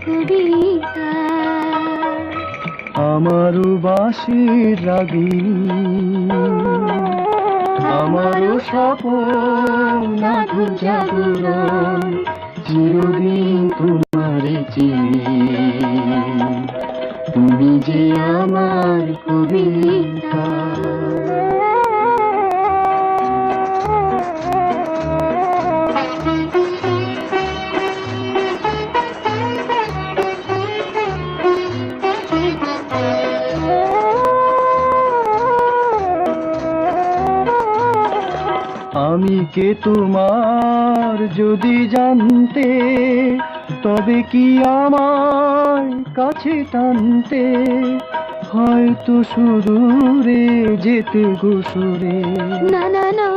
কবিতা। আমারও বাঁশির রাগিনী, আমারও স্বপ্ন আকুল জাগরণ, চিরদিন তোমারে চিনি, তুমি যে আমার কবিতা। আমি কে তোমার যদি জানতে, তবে কি আমার কাছে টানতে, হয়তো সুদূরে যেতে গোসরে। না না না